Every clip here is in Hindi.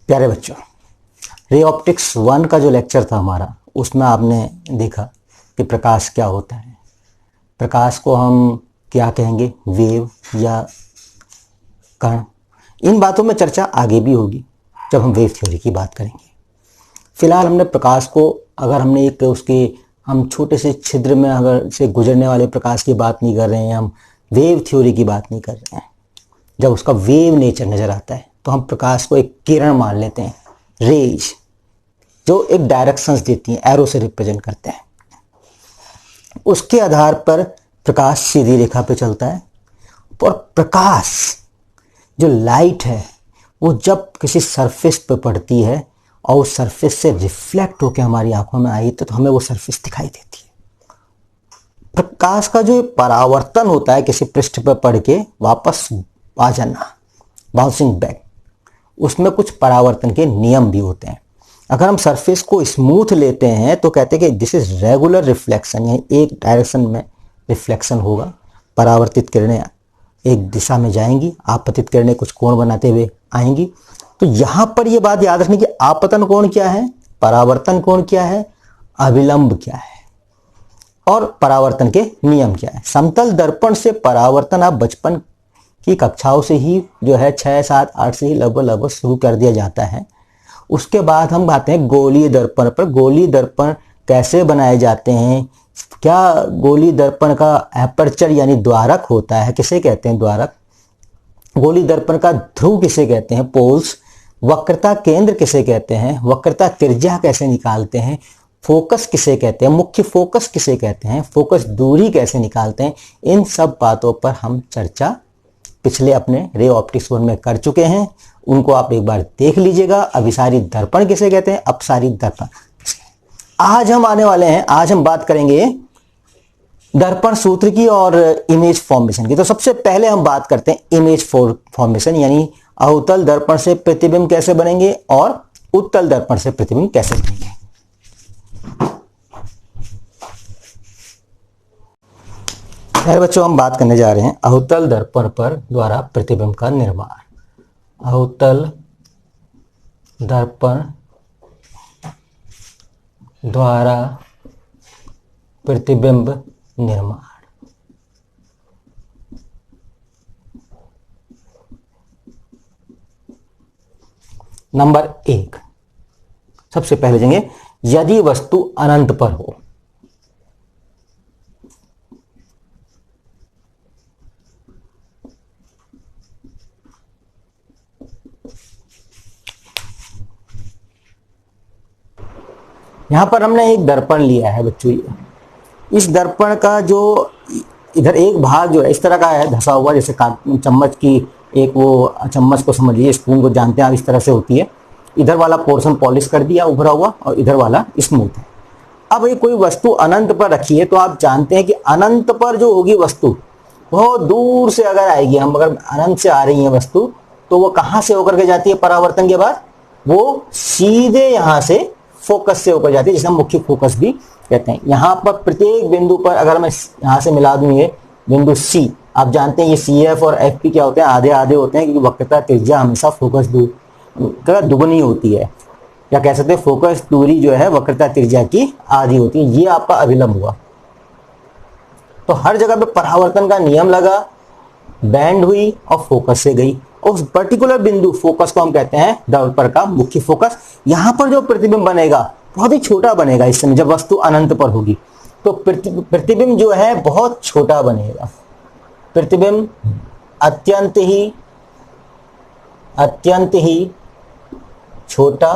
प्यारे बच्चों, रे ऑप्टिक्स 1 का जो लेक्चर था हमारा, उसमें आपने देखा कि प्रकाश क्या होता है। प्रकाश को हम क्या कहेंगे, वेव या कण। इन बातों में चर्चा आगे भी होगी जब हम वेव थ्योरी की बात करेंगे। फिलहाल हमने प्रकाश को, अगर हमने एक उसके हम छोटे से छिद्र में अगर से गुजरने वाले प्रकाश की बात नहीं कर रहे हैं, हम वेव थ्योरी की बात नहीं कर रहे हैं। जब उसका वेव नेचर नज़र आता है तो हम प्रकाश को एक किरण मान लेते हैं, रेज, जो एक डायरेक्शंस देती हैं, एरो से रिप्रेजेंट करते हैं। उसके आधार पर प्रकाश सीधी रेखा पे चलता है। और प्रकाश जो लाइट है वो जब किसी सरफेस पे पड़ती है और उस सरफेस से रिफ्लेक्ट होकर हमारी आंखों में आई तो हमें वो सरफेस दिखाई देती है। प्रकाश का जो परावर्तन होता है किसी पृष्ठ पर पड़ के वापस आ जाना, बाउंसिंग बैक, उसमें कुछ परावर्तन के नियम भी होते हैं। अगर हम सरफेस को स्मूथ लेते हैं तो कहते हैं कि दिस इज रेगुलर रिफ्लेक्शन, यानी एक डायरेक्शन में रिफ्लेक्शन होगा। परावर्तित किरणें एक दिशा में जाएंगी, आपतित किरणें कुछ कोण बनाते हुए आएंगी। तो यहां पर यह बात याद रखनी कि आपतन कोण क्या है, परावर्तन कोण क्या है, अभिलंब क्या है और परावर्तन के नियम क्या है। समतल दर्पण से परावर्तन आप बचपन की कक्षाओं से ही जो है 6, 7, 8 से ही लगभग शुरू कर दिया जाता है। उसके बाद हम आते हैं गोलीय दर्पण पर। गोलीय दर्पण कैसे बनाए जाते हैं, क्या गोलीय दर्पण का एपर्चर यानी द्वारक होता है, किसे कहते हैं द्वारक, गोलीय दर्पण का ध्रुव किसे कहते हैं, पोल्स, वक्रता केंद्र किसे कहते हैं, वक्रता त्रिज्या कैसे निकालते हैं, फोकस किसे कहते हैं, मुख्य फोकस किसे कहते हैं, फोकस दूरी कैसे निकालते हैं, इन सब बातों पर हम चर्चा पिछले अपने रे ऑप्टिक्स 1 में कर चुके हैं। उनको आप एक बार देख लीजिएगा। अभिसारी दर्पण किसे कहते हैं, अपसारी दर्पण। आज हम आने वाले हैं, आज हम बात करेंगे दर्पण सूत्र की और इमेज फॉर्मेशन की। तो सबसे पहले हम बात करते हैं इमेज फॉर्मेशन, यानी अवतल दर्पण से प्रतिबिंब कैसे बनेंगे और उत्तल दर्पण से प्रतिबिंब कैसे बनेंगे। पहले बच्चों हम बात करने जा रहे हैं अवतल दर्पण पर द्वारा प्रतिबिंब का निर्माण। अवतल दर्पण द्वारा प्रतिबिंब निर्माण। नंबर 1, सबसे पहले देंगे यदि वस्तु अनंत पर हो। यहां पर हमने एक दर्पण लिया है बच्चों। इस दर्पण का जो इधर एक भाग जो है इस तरह का है, धसा हुआ, जैसे चम्मच की एक वो चम्मच को समझ लीजिए, स्पून को जानते हैं आप, इस तरह से होती है। इधर वाला पोर्शन पॉलिश कर दिया उभरा हुआ और इधर वाला स्मूथ है। अब ये कोई वस्तु अनंत पर रखी है तो आप जानते हैं कि अनंत पर जो होगी वस्तु बहुत दूर से अगर आएगी, हम अगर अनंत से आ रही है वस्तु तो वो कहां से होकर के जाती है परावर्तन के बाद, वो सीधे यहां से फोकस से होकर जाती है, जिसे हम मुख्य फोकस भी कहते हैं। यहां पर प्रत्येक बिंदु पर अगर मैं यहां से मिला दूं ये बिंदु सी, आप जानते हैं ये CF और FP क्या होते हैं, आधे आधे होते हैं, क्योंकि वक्रता त्रिज्या हमेशा फोकस दुगनी होती है, या कह सकते हैं फोकस दूरी जो है वक्रता त्रिज्या की आधी होती है। ये आपका अभिलंब हुआ। तो हर जगह पे परावर्तन का नियम लगा, बैंड हुई और फोकस से गई। उस पर्टिकुलर बिंदु फोकस को हम कहते हैं दर्पण का मुख्य फोकस। यहां पर जो प्रतिबिंब बनेगा बहुत ही छोटा बनेगा। इस समय जब वस्तु अनंत पर होगी तो प्रतिबिंब जो है बहुत छोटा बनेगा। प्रतिबिंब अत्यंत ही छोटा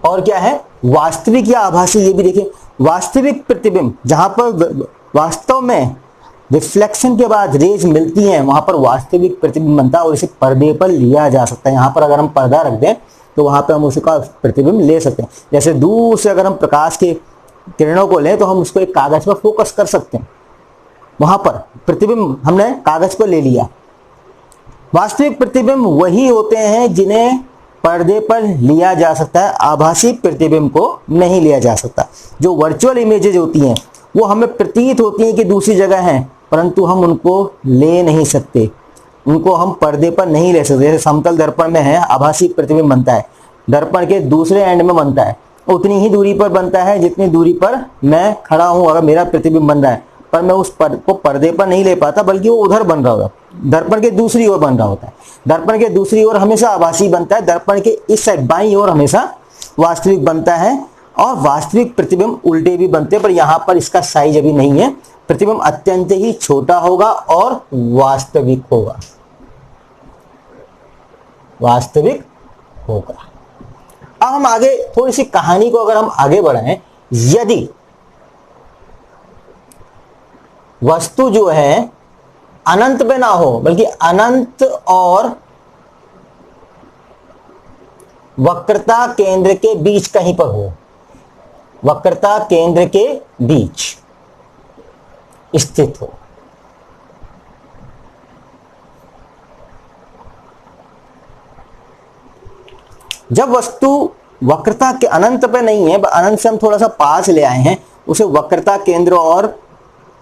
और क्या है, वास्तविक या आभासी। ये भी देखिए, वास्तविक प्रतिबिंब जहां पर वास्तव में रिफ्लेक्शन के बाद रेज मिलती हैं वहां पर वास्तविक प्रतिबिंब बनता है और इसे पर्दे पर लिया जा सकता है। यहां पर अगर हम पर्दा रख दें तो वहां पर हम उसका प्रतिबिंब ले सकते हैं। जैसे दूर से अगर हम प्रकाश के किरणों को लें तो हम उसको एक कागज पर फोकस कर सकते हैं, वहां पर प्रतिबिंब हमने कागज पर ले लिया। वास्तविक प्रतिबिंब वही होते हैं जिन्हें पर्दे पर लिया जा सकता है, आभासी प्रतिबिंब को नहीं लिया जा सकता। जो वर्चुअल इमेजेज होती हैं वो हमें प्रतीत होती हैं कि दूसरी जगह हैं, परंतु हम उनको ले नहीं सकते। उनको हम पर्दे पर नहीं ले सकते। जैसे समतल दर्पण में है आभासी प्रतिबिंब बनता है, दर्पण के दूसरे एंड में बनता है, उतनी ही दूरी पर बनता है जितनी दूरी पर मैं खड़ा हूं। अगर मेरा प्रतिबिंब बन रहा है पर मैं उस को पर्दे पर नहीं ले पाता, बल्कि वो उधर बन रहा होता, दर्पण के दूसरी ओर बन रहा होता है। दर्पण के दूसरी ओर हमेशा आभासी बनता है, दर्पण के इस साइड बाईं ओर हमेशा वास्तविक बनता है। और वास्तविक प्रतिबिंब उल्टे भी बनते हैं, पर यहां पर इसका साइज अभी नहीं है। प्रतिबिंब अत्यंत ही छोटा होगा और वास्तविक होगा, वास्तविक होगा। अब हम आगे थोड़ी सी कहानी को अगर हम आगे बढ़ाएं, यदि वस्तु जो है अनंत पे ना हो, बल्कि अनंत और वक्रता केंद्र के बीच कहीं पर हो, वक्रता केंद्र के बीच स्थित हो, जब वस्तु वक्रता के अनंत पे नहीं है, अनंत से हम थोड़ा सा पास ले आए हैं, उसे वक्रता केंद्र और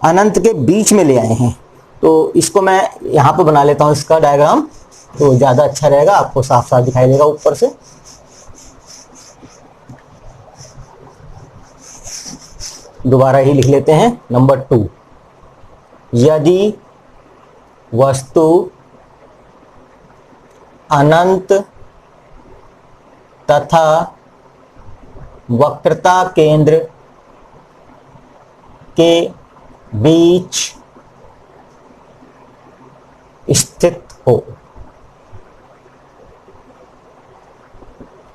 अनंत के बीच में ले आए हैं। तो इसको मैं यहां पे बना लेता हूं, इसका डायग्राम, तो ज्यादा अच्छा रहेगा, आपको साफ साफ दिखाई देगा ऊपर से। दोबारा ही लिख लेते हैं। नंबर 2, यदि वस्तु अनंत तथा वक्रता केंद्र के बीच स्थित हो,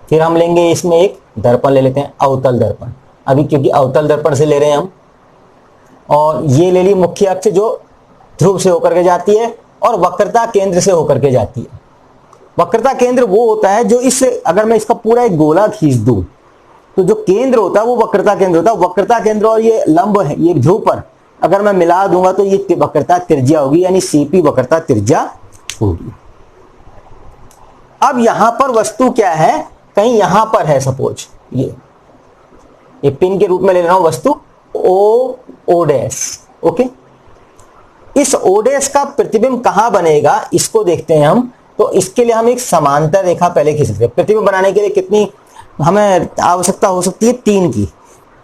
फिर हम लेंगे इसमें एक दर्पण ले लेते हैं, अवतल दर्पण, अभी क्योंकि अवतल दर्पण से ले रहे हैं हम। और ये ले ली मुख्य अक्ष जो ध्रुव से होकर के जाती है और वक्रता केंद्र से होकर के जाती है। वक्रता केंद्र वो होता है जो इस, अगर मैं इसका पूरा एक गोला खींच दूं तो जो केंद्र होता है वो वक्रता केंद्र होता है। वक्रता केंद्र और ये लंब है, ये ध्रुव पर अगर मैं मिला दूंगा तो ये वक्रता त्रिज्या होगी, यानी सीपी वक्रता त्रिज्या होगी। अब यहां पर वस्तु क्या है, कहीं यहां पर है, सपोज ये पिन के रूप में ले रहा हूं वस्तु ओ डैश, ओके। इस ओ डैश का प्रतिबिंब कहां बनेगा इसको देखते हैं हम। तो इसके लिए हम एक समांतर रेखा पहले खींचते हैं। प्रतिबिंब बनाने के लिए कितनी हमें आवश्यकता हो सकती है, 3 की,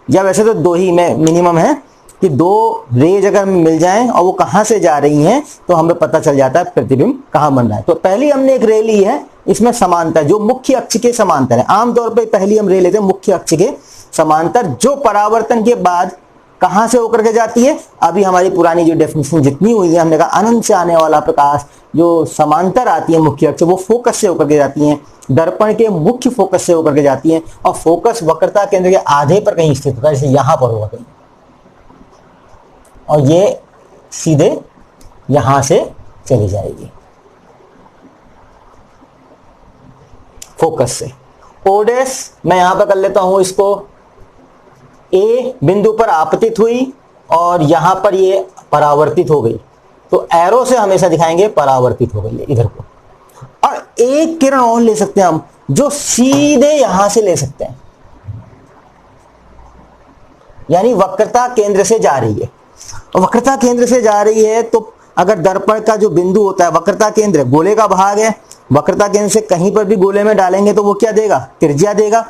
या वैसे तो 2 ही में मिनिमम है कि 2 रेज अगर मिल जाएं और वो कहां से जा रही हैं तो हमें पता चल जाता है प्रतिबिंब कहां बन रहा है। तो पहली हमने एक रे ली है, इसमें समांतर जो मुख्य अक्ष के समांतर है। आमतौर पर पहली हम रे लेते हैं मुख्य अक्ष के समांतर, जो परावर्तन के बाद कहां से होकर के जाती है। अभी हमारी पुरानी जो डेफिनेशन जितनी हुई है, हमने कहा अनंत से आने वाला प्रकाश जो समांतर आती है मुख्य अक्ष, वो फोकस से होकर के जाती हैं, दर्पण के मुख्य फोकस से होकर के जाती हैं, और फोकस वक्रता केंद्र के आधे पर कहीं स्थित होता है, जैसे यहां पर होगा कहीं, और ये सीधे यहां से चली जाएगी फोकस से। ओ डैश मैं यहां पर कर लेता हूं, इसको ए बिंदु पर आपतित हुई और यहां पर ये परावर्तित हो गई, तो एरो से हमेशा दिखाएंगे परावर्तित हो गई इधर को। और एक किरण और ले सकते हैं हम, जो सीधे यहां से ले सकते हैं, यानी वक्रता केंद्र से जा रही है। वक्रता केंद्र से जा रही है तो अगर दर्पण का जो बिंदु होता है, वक्रता केंद्र गोले का भाग है, वक्रता केंद्र से कहीं पर भी गोले में डालेंगे तो वो क्या देगा, त्रिज्या देगा,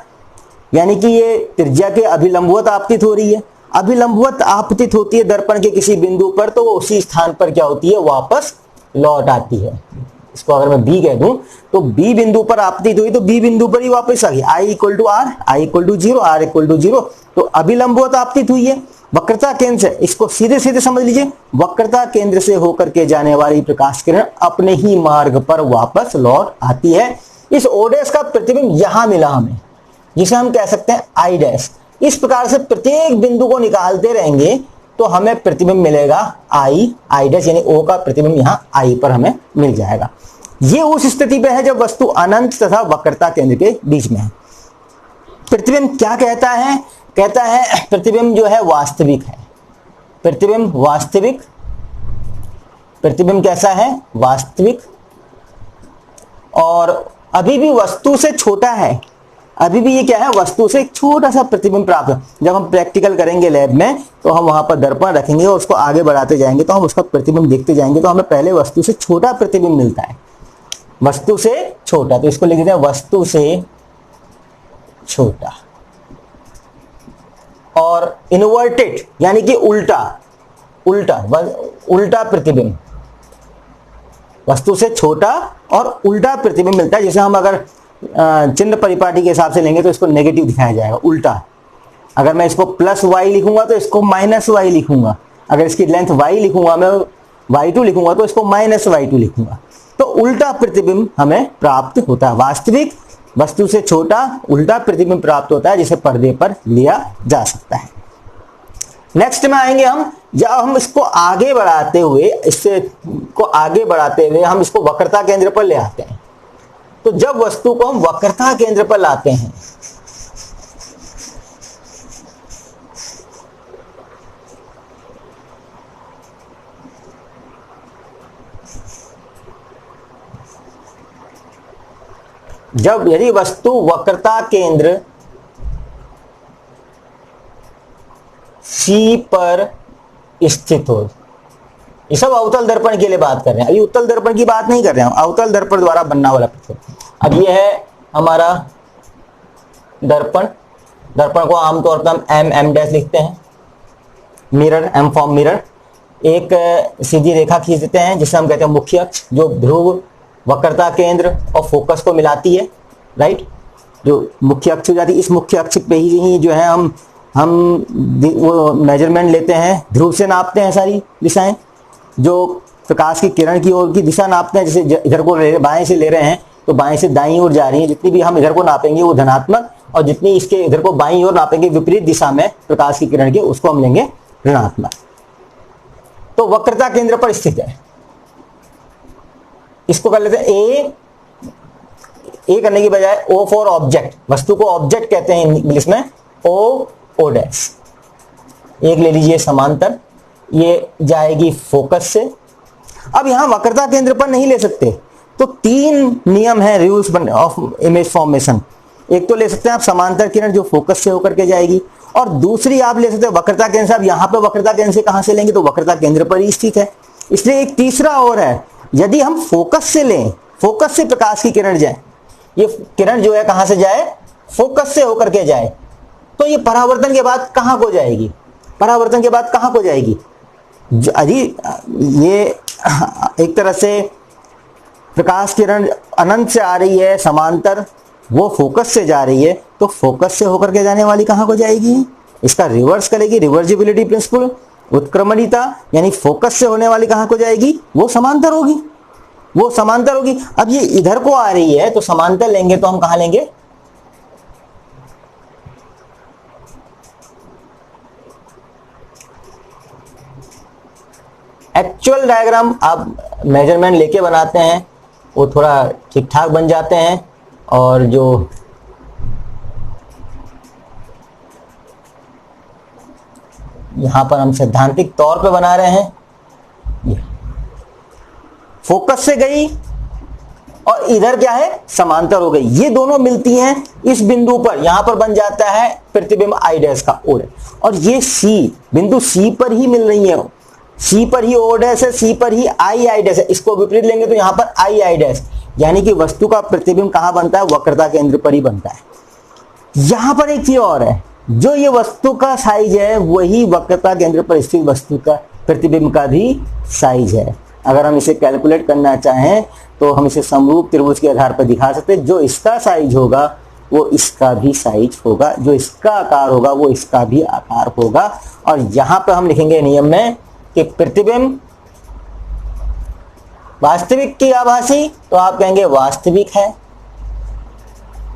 यानी कि ये त्रिज्या के अभिलंबवत आपतित हो रही है। अभिलंबवत आपतित होती है दर्पण के किसी बिंदु पर, तो वो उसी स्थान पर क्या होती है, वापस लौट आती है। इसको अगर मैं बी कह दूं तो बी बिंदु पर आपतित हुई तो बी बिंदु पर ही वापस आ गई, I = R, I = 0, R = 0, तो अभिलंबवत आपतित हुई है वक्रता केंद्र से। इसको सीधे सीधे समझ लीजिए, वक्रता केंद्र से होकर के जाने वाली प्रकाश किरण अपने ही मार्ग पर वापस लौट आती है। इस ओ डैश का प्रतिबिंब यहां मिला हमें, जिसे हम कह सकते हैं आई डैश। इस प्रकार से प्रत्येक बिंदु को निकालते रहेंगे तो हमें प्रतिबिंब मिलेगा आई डैश, यानी ओ का प्रतिबिंब यहां आई पर हमें मिल जाएगा। ये उस स्थिति पे है जब वस्तु अनंत तथा वक्रता केंद्र के बीच में है। प्रतिबिंब क्या कहता है, कहता है प्रतिबिंब जो है वास्तविक है। प्रतिबिंब वास्तविक, प्रतिबिंब कैसा है, वास्तविक, और अभी भी वस्तु से छोटा है। अभी भी ये क्या है, वस्तु से एक छोटा सा प्रतिबिंब प्राप्त है। जब हम प्रैक्टिकल करेंगे लैब में तो हम वहां पर दर्पण रखेंगे और उसको आगे बढ़ाते जाएंगे तो हम उसका प्रतिबिंब देखते जाएंगे, तो हमें पहले वस्तु से छोटा प्रतिबिंब मिलता है, वस्तु से छोटा। तो इसको लिख देते हैं वस्तु से छोटा। और इन्वर्टेड यानी कि उल्टा प्रतिबिंब, वस्तु से छोटा और उल्टा प्रतिबिंब मिलता है। जैसे हम अगर चिन्ह परिपाटी के हिसाब से लेंगे तो इसको नेगेटिव दिखाया जाएगा, उल्टा। अगर मैं इसको प्लस वाई लिखूंगा तो इसको माइनस वाई लिखूंगा, अगर इसकी लेंथ वाई लिखूंगा मैं y2 लिखूंगा तो इसको माइनस y2 लिखूंगा। तो उल्टा प्रतिबिंब हमें प्राप्त होता है। वास्तविक वस्तु से छोटा उल्टा प्रतिबिंब प्राप्त होता है जिसे पर्दे पर लिया जा सकता है। नेक्स्ट में आएंगे हम, जब हम इसको आगे बढ़ाते हुए हम इसको वक्रता केंद्र पर ले आते हैं। तो जब वस्तु को हम वक्रता केंद्र पर लाते हैं यदि वस्तु वक्रता केंद्र C पर स्थित हो, ये सब अवतल दर्पण के लिए बात कर रहे हैं, अभी उत्तल दर्पण की बात नहीं कर रहे हैं, अवतल दर्पण द्वारा बनना वाला प्रतिबिंब। अब ये है हमारा दर्पण को आमतौर पर हम M डैश लिखते हैं, मिरर M फॉर्म मिरर। एक सीधी रेखा खींच देते हैं जिसे हम कहते हैं मुख्य अक्ष, जो ध्रुव वक्रता केंद्र और फोकस को मिलाती है, राइट, जो मुख्य अक्ष हो जाती है। इस मुख्य अक्ष पे ही जो है हम वो मेजरमेंट लेते हैं, ध्रुव से नापते हैं सारी दिशाएं, जो प्रकाश की किरण की ओर की दिशा नापते हैं। जैसे इधर को बाएं से ले रहे हैं तो बाएं से दाईं ओर जा रही है, जितनी भी हम इधर को नापेंगे वो धनात्मक, और जितनी इसके इधर को बाईं ओर नापेंगे विपरीत दिशा में प्रकाश की किरण की, उसको हम लेंगे ऋणात्मक। तो वक्रता केंद्र पर स्थित है, इसको कर लेते हैं ए करने की बजाय O फॉर ऑब्जेक्ट, वस्तु को ऑब्जेक्ट कहते हैं इंग्लिश में, O डैश। एक ले लीजिए समांतर, ये जाएगी फोकस से। अब यहां वक्रता केंद्र पर नहीं ले सकते, तो तीन नियम है रूल्स ऑफ इमेज फॉर्मेशन। एक तो ले सकते हैं आप समांतर किरण जो फोकस से होकर के जाएगी, और दूसरी आप ले सकते हैं वक्रता केंद्र से। अब यहां पे वक्रता केंद्र से कहां से लेंगे, तो वक्रता केंद्र पर ही स्थित है। इसलिए एक तीसरा और है, यदि हम फोकस से लें, फोकस से प्रकाश की किरण जाए, ये किरण जो है कहां से जाए, फोकस से होकर के जाए, तो ये परावर्तन के बाद कहां को जाएगी, परावर्तन के बाद कहां को जाएगी। यदि ये एक तरह से प्रकाश किरण अनंत से आ रही है समांतर, वो फोकस से जा रही है, तो फोकस से होकर के जाने वाली कहां को जाएगी, इसका रिवर्स करेगी, रिवर्जिबिलिटी प्रिंसिपल, उत्क्रमणिता, यानी फोकस से होने वाली कहां को जाएगी, वो समांतर होगी, वो समांतर होगी। अब ये इधर को आ रही है तो समांतर लेंगे तो हम कहां लेंगे, एक्चुअल डायग्राम आप मेजरमेंट लेके बनाते हैं वो थोड़ा ठीक ठाक बन जाते हैं, और जो यहां पर हम सैद्धांतिक तौर पे बना रहे हैं, फोकस से गई और इधर क्या है, समांतर हो गई, ये दोनों मिलती हैं इस बिंदु पर, यहां पर बन जाता है प्रतिबिंब आई डैश का ओ डैश। और ये सी बिंदु सी पर ही मिल रही है, सी पर ही ओ डैश है, सी पर ही आई डैश है। इसको विपरीत लेंगे तो यहां पर आई डैश, यानी कि वस्तु का प्रतिबिंब कहां बनता है, वक्रता केंद्र पर ही बनता है। यहां पर एक चीज और है, जो ये वस्तु का साइज है वही वक्रता केंद्र पर स्थित वस्तु का प्रतिबिंब का भी साइज है। अगर हम इसे कैलकुलेट करना चाहें तो हम इसे समरूप त्रिभुज के आधार पर दिखा सकते हैं, जो इसका साइज होगा वो इसका भी साइज होगा, जो इसका आकार होगा वो इसका भी आकार होगा। और यहां पर हम लिखेंगे नियम में कि प्रतिबिंब वास्तविक की आभासी, तो आप कहेंगे वास्तविक है,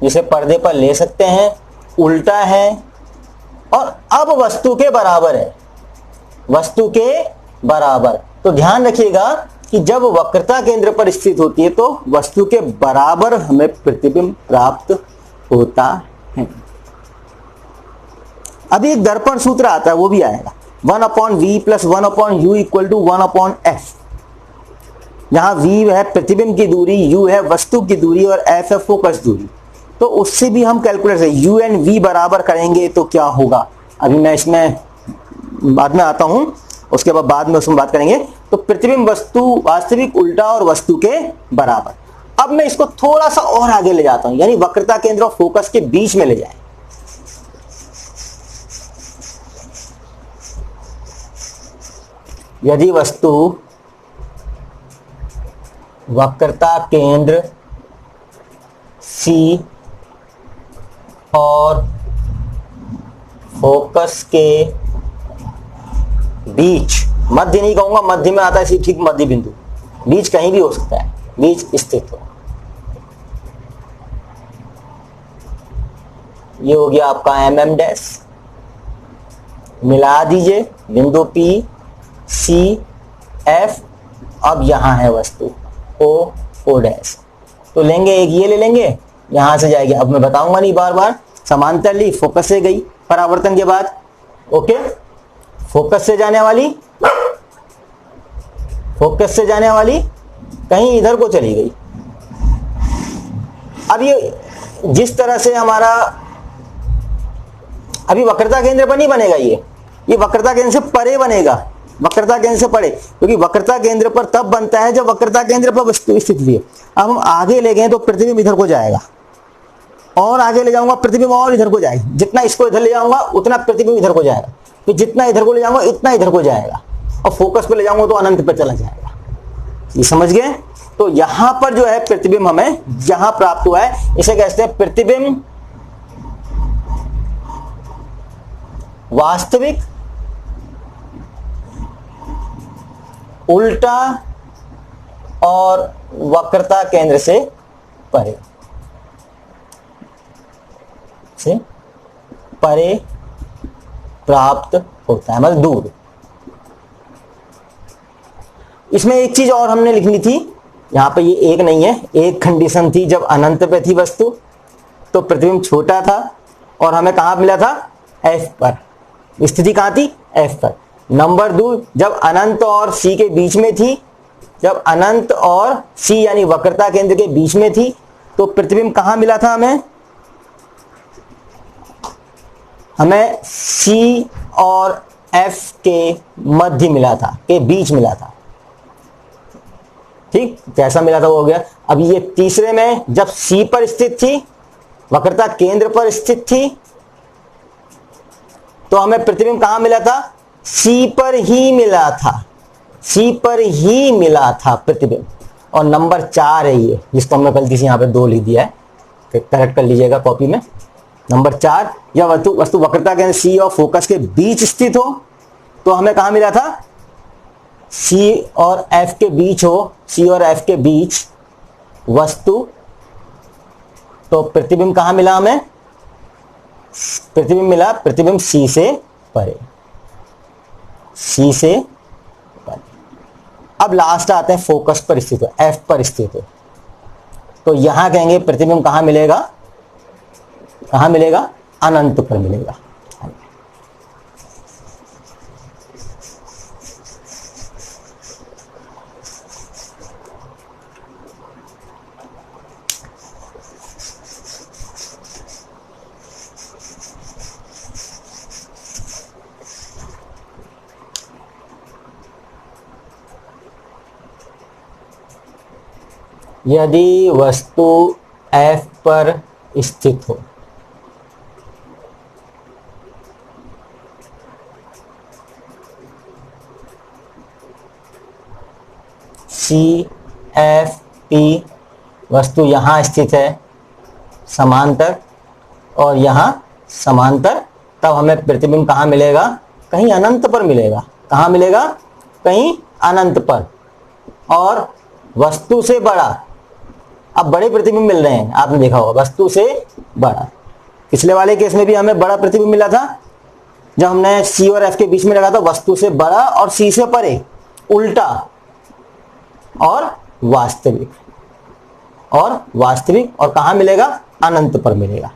जिसे पर्दे पर ले सकते हैं, उल्टा है, और अब वस्तु के बराबर है, वस्तु के बराबर। तो ध्यान रखिएगा कि जब वक्रता केंद्र पर स्थित होती है तो वस्तु के बराबर हमें प्रतिबिंब प्राप्त होता है। अभी एक दर्पण सूत्र आता है, वो भी आएगा, 1/v + 1/u = 1/f। जहां v है प्रतिबिंब की दूरी, u है वस्तु की दूरी और f है फोकस दूरी। तो उससे भी हम कैलकुलेट से यू एन वी बराबर करेंगे तो क्या होगा, अभी मैं इसमें बाद में आता हूं, उसके बाद में उसमें बात करेंगे। तो प्रतिबिंब वस्तु वास्तविक उल्टा और वस्तु के बराबर। अब मैं इसको थोड़ा सा और आगे ले जाता हूं, यानी वक्रता केंद्र और फोकस के बीच में ले जाए। यदि वस्तु वक्रता केंद्र C और फोकस के बीच, मध्य नहीं कहूंगा, मध्य में आता है इसी ठीक मध्य बिंदु, बीच कहीं भी हो सकता है, बीच स्थित हो, ये हो गया आपका MM डैश, मिला दीजिए बिंदु P C F। अब यहां है वस्तु O डैश, तो लेंगे एक ये ले लेंगे, यहां से जाएगी, अब मैं बताऊंगा नहीं बार बार, समांतर ली, फोकस से गई परावर्तन के बाद, ओके, फोकस से जाने वाली कहीं इधर को चली गई। अब ये जिस तरह से हमारा अभी वक्रता केंद्र पर नहीं बनेगा, ये वक्रता केंद्र से परे बनेगा, वक्रता केंद्र से परे, क्योंकि वक्रता केंद्र पर तब बनता है जब वक्रता केंद्र पर वस्तु स्थित हुई है। अब हम आगे ले गए तो प्रतिबिंब इधर को जाएगा, और आगे ले जाऊंगा प्रतिबिंब और इधर को जाएगा, जितना इसको इधर ले जाऊंगा उतना प्रतिबिंब इधर को जाएगा, फिर जितना इधर को ले जाऊंगा इतना इधर को जाएगा, और फोकस पे ले जाऊंगा तो अनंत पे चला जाएगा। ये समझ गए? तो यहां पर जो है प्रतिबिंब हमें जहां प्राप्त हुआ है, इसे कहते हैं प्रतिबिंब वास्तविक उल्टा और वक्रता केंद्र से परे प्राप्त होता है, मतलब दूर। इसमें एक चीज और हमने लिखनी थी, यहां पे ये एक नहीं है, एक कंडीशन थी, जब अनंत पे थी वस्तु तो प्रतिबिंब छोटा था और हमें कहां मिला था, F पर, स्थिति कहां थी, F पर। नंबर 2, जब अनंत और C के बीच में थी, जब अनंत और C यानी वक्रता केंद्र के बीच में थी, तो प्रतिबिंब कहां मिला था, हमें C और F के मध्य मिला था, के बीच मिला था, ठीक, जैसा मिला था वो हो गया। अब ये तीसरे में जब C पर स्थित थी, वक्रता केंद्र पर स्थित थी, तो हमें प्रतिबिंब कहां मिला था, C पर ही मिला था, C पर ही मिला था प्रतिबिंब। और नंबर 4 है ये, जिसको हमने गलती से यहां पे 2 लिख दिया है, करेक्ट कर लीजिएगा कॉपी में। नंबर 4, या वस्तु वक्रता केंद्र C और फोकस के बीच स्थित हो, तो हमें कहां मिला था, C और F के बीच हो, C और F के बीच वस्तु, तो प्रतिबिंब कहां मिला हमें, प्रतिबिंब मिला, प्रतिबिंब C से परे, C से परे। अब लास्ट आते हैं फोकस पर स्थित हो, F पर स्थित हो, तो यहां कहेंगे प्रतिबिंब कहां मिलेगा, कहां मिलेगा, अनंत पर मिलेगा। यदि वस्तु F पर स्थित हो, CFP वस्तु यहां स्थित है समांतर, और यहां समांतर, तब हमें प्रतिबिंब कहां मिलेगा, कहीं अनंत पर मिलेगा, कहां मिलेगा, कहीं अनंत पर, और वस्तु से बड़ा। अब बड़े प्रतिबिंब मिल रहे हैं, आपने देखा होगा, वस्तु से बड़ा। पिछले वाले केस में भी हमें बड़ा प्रतिबिंब मिला था, जब हमने C और F के बीच में लगा था, वस्तु से बड़ा और C से परे, उल्टा और वास्तविक, और कहां मिलेगा, अनंत पर मिलेगा।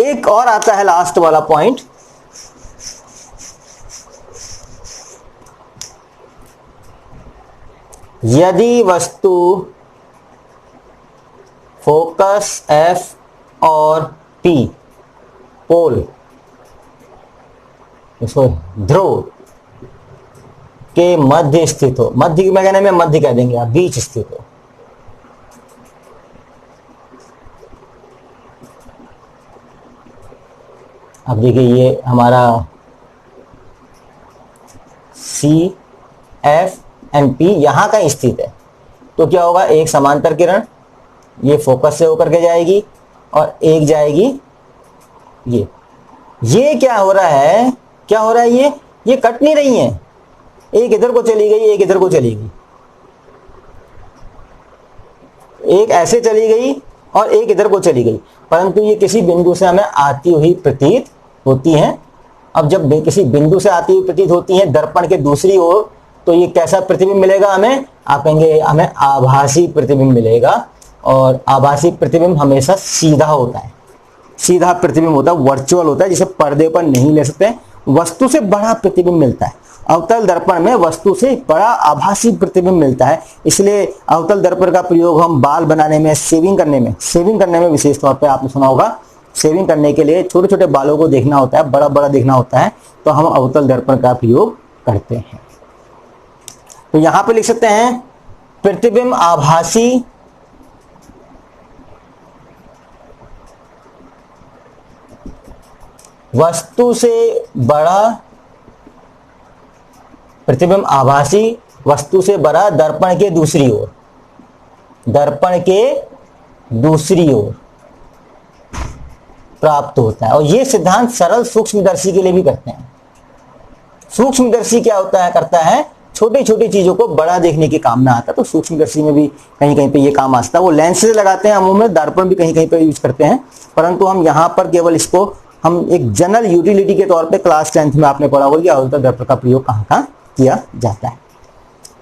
एक और आता है लास्ट वाला पॉइंट, यदि वस्तु फोकस F और P पोल, इसको ध्रुव के मध्य स्थित हो, मध्य में कहने में मध्य कह देंगे आप, बीच स्थित हो। अब देखिए ये हमारा C F एंड P यहां का स्थित है, तो क्या होगा, एक समांतर किरण ये फोकस से होकर के जाएगी और एक जाएगी ये क्या हो रहा है, क्या हो रहा है, ये कट नहीं रही है, एक इधर को चली गई, एक इधर को चली गई, एक ऐसे चली गई और एक इधर को चली गई, परंतु ये किसी बिंदु से हमें आती हुई प्रतीत होती हैं। अब जब किसी बिंदु से आती हुई प्रतीत होती हैं दर्पण के दूसरी ओर, तो ये कैसा प्रतिबिंब मिलेगा हमें, आप कहेंगे हमें आभासी प्रतिबिंब मिलेगा, और आभासी प्रतिबिंब हमेशा सीधा होता है, सीधा प्रतिबिंब होता है, वर्चुअल होता है, जिसे पर्दे पर नहीं ले सकते, वस्तु से बड़ा प्रतिबिंब मिलता है। अवतल दर्पण में वस्तु से बड़ा आभासी प्रतिबिंब मिलता है, इसलिए अवतल दर्पण का प्रयोग हम बाल बनाने में, शेविंग करने में विशेष तौर पे आपने सुना होगा, शेविंग करने के लिए छोटे छोटे बालों को देखना होता है, बड़ा बड़ा देखना होता है, तो हम अवतल दर्पण का प्रयोग करते हैं। तो यहां पे लिख सकते हैं प्रतिबिंब आभासी वस्तु से बड़ा, प्रतिबिंब आभासी वस्तु से बड़ा दर्पण के दूसरी ओर, दर्पण के दूसरी ओर प्राप्त होता है। और यह सिद्धांत सरल सूक्ष्मदर्शी के लिए भी करते हैं। सूक्ष्मदर्शी क्या होता है, करता है छोटी छोटी चीजों को बड़ा देखने के काम में आता है, तो सूक्ष्मदर्शी में भी कहीं कहीं पे ये काम आता है। वो लेंस से लगाते हैं, अमूमन में दर्पण भी कहीं कहीं पे यूज करते हैं, परंतु हम यहाँ पर केवल इसको हम एक जनरल यूटिलिटी के तौर पे क्लास 10th में आपने पढ़ा होगा कि अवतल दर्पण का प्रयोग कहाँ कहाँ किया जाता है।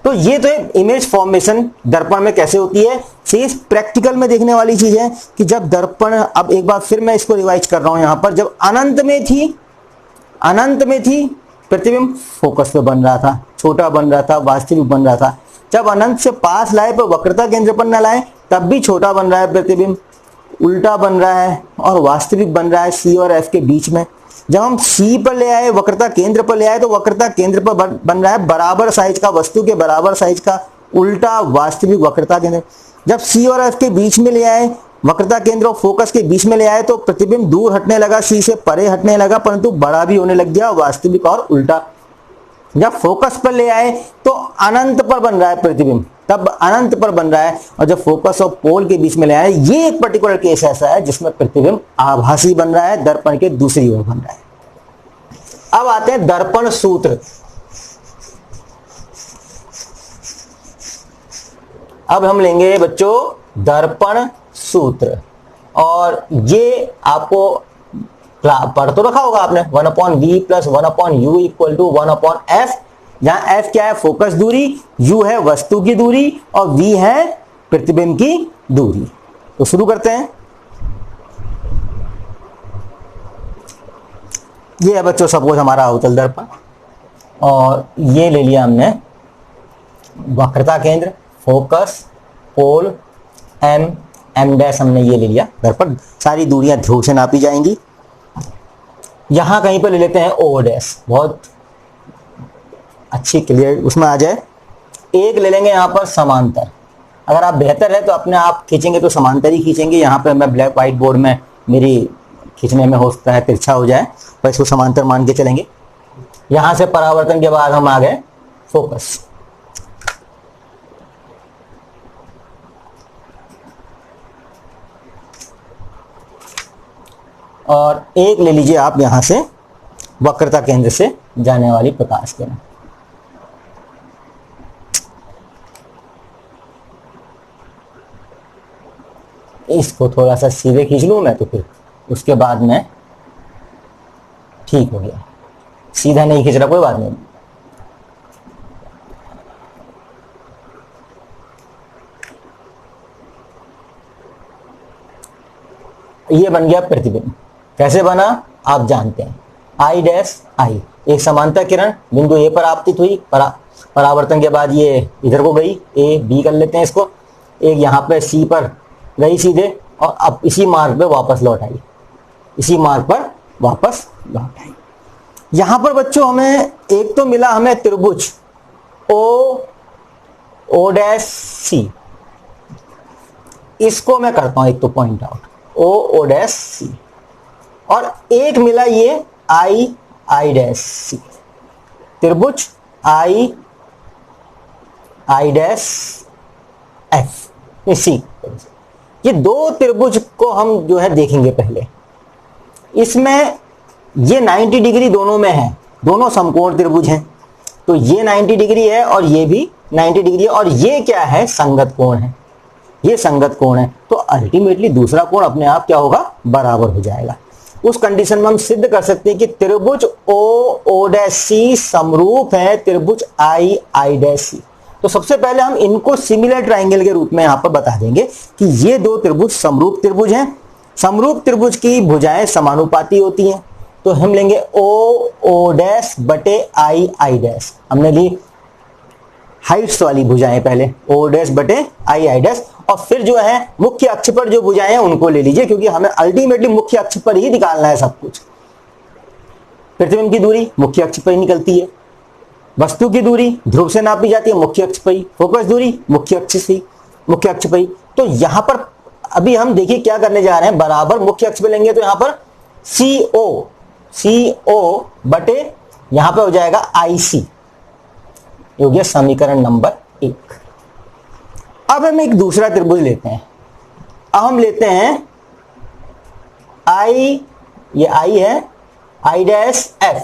तो ये तो इमेज फॉर्मेशन दर्पण में कैसे होती है, शेष प्रैक्टिकल में देखने वाली चीज है कि जब दर्पण, अब एक बार फिर मैं इसको रिवाइज कर रहा हूं यहां पर, जब अनंत में थी प्रतिबिंब फोकस पे बन रहा था, छोटा बन रहा था, वास्तविक बन रहा था। जब अनंत से पास लाए पर वक्रता केंद्र पर न लाए तब भी छोटा बन रहा है प्रतिबिंब, उल्टा बन रहा है और वास्तविक बन रहा है C और F के बीच में। जब हम C पर ले आए, वक्रता केंद्र पर ले आए, तो वक्रता केंद्र पर बन रहा है बराबर साइज का, वस्तु के बराबर साइज का उल्टा वास्तविक वक्रता केंद्र। जब C और F के बीच में ले आए, वक्रता केंद्र और फोकस के बीच में ले आए, तो प्रतिबिंब दूर हटने लगा, C से परे हटने लगा, परंतु बड़ा भी होने लग गया, वास्तविक और उल्टा। जब फोकस पर ले आए तो अनंत पर बन रहा है प्रतिबिंब, तब अनंत पर बन रहा है, और जब फोकस और पोल के बीच में ले आए, ये एक पर्टिकुलर केस ऐसा है जिसमें प्रतिबिंब आभासी बन रहा है, दर्पण के दूसरी ओर बन रहा है। अब आते हैं दर्पण सूत्र। अब हम लेंगे बच्चों दर्पण सूत्र, और ये आपको पढ़ तो रखा होगा आपने, 1/v + 1/u = 1/f, जहां f क्या है, फोकस दूरी, u है वस्तु की दूरी, और v है प्रतिबिंब की दूरी। तो शुरू करते हैं। ये है बच्चों सपोज हमारा अवतल दर्पण, और ये ले लिया हमने वक्रता केंद्र, फोकस, पोल, m डैश हमने ये ले लिया दर्पण, सारी दूरियां ध्रुव से नापी जाएंगी। यहां कहीं पर ले लेते हैं o डैश, बहुत अच्छी क्लियर उसमें आ जाए। एक ले लेंगे यहां पर समांतर, अगर आप बेहतर है तो अपने आप खींचेंगे तो समांतर ही खींचेंगे, यहां पर मैं ब्लैक व्हाइट बोर्ड में मेरी खींचने में हो सकता है तिरछा हो जाए, पर इसको समांतर मान के चलेंगे। यहां से परावर्तन के बाद हम आ गए फोकस, और एक ले लीजिए आप यहां से वक्रता केंद्र से जाने वाली प्रकाश किरण। इसको थोड़ा सा सीधे खींच लूं मैं, तो फिर उसके बाद में ठीक हो गया, सीधा नहीं खींच रहा कोई बात नहीं। ये बन गया प्रतिबिंब। कैसे बना आप जानते हैं, I डैश I, एक समांतर किरण बिंदु A पर आपतित हुई, परावर्तन के बाद ये इधर को गई, A B कर लेते हैं इसको, एक यहाँ पे C पर गई सीधे, और अब इसी मार्ग पे वापस लौट आई, इसी मार्ग पर वापस लौट आई। यहां पर बच्चों हमें एक तो मिला हमें त्रिभुज ओ डैश सी, इसको मैं करता हूं एक तो point out, O dash C, और एक मिला ये आई डैश सी, त्रिभुज आई डैश एफ सी। ये दो त्रिभुज को हम जो है देखेंगे पहले। इसमें ये 90 डिग्री दोनों में है, दोनों समकोण त्रिभुज हैं, तो ये 90 डिग्री है और ये भी 90 डिग्री है, और ये क्या है, संगत कोण है, ये संगत कोण है। तो अल्टीमेटली दूसरा कोण अपने आप क्या होगा, बराबर हो जाएगा। उस कंडीशन में हम सिद्ध कर सकते हैं कि त्रिभुज ओ डैश सी समरूप है त्रिभुज आई डैश सी। तो सबसे पहले हम इनको सिमिलर ट्राइंगल के रूप में यहां पर बता देंगे कि ये दो त्रिभुज समरूप त्रिभुज हैं। समरूप त्रिभुज की भुजाएं समानुपाती होती हैं, तो हम लेंगे ओ डैश बटे आई डैश। हमने ली हाइट्स वाली भुजाएं पहले, ओ डैश बटे आई डैश, और फिर जो है मुख्य अक्ष पर जो भुजाएं हैं उनको ले लीजिए, क्योंकि हमें अल्टीमेटली मुख्य अक्ष पर ही निकालना है सब कुछ। प्रतिबिंब की दूरी मुख्य अक्ष पर ही निकलती है, वस्तु की दूरी ध्रुव से नापी जाती है मुख्य अक्ष पर ही, फोकस दूरी मुख्य अक्ष पर ही। तो यहां पर अभी हम देखिए क्या करने जा रहे हैं, बराबर मुख्य अक्ष पे लेंगे तो यहां पर CO बटे यहां पे हो जाएगा IC, ये हो गया समीकरण नंबर 1। अब हम एक दूसरा त्रिभुज लेते हैं। अब हम लेते हैं ये I है, I डैश F,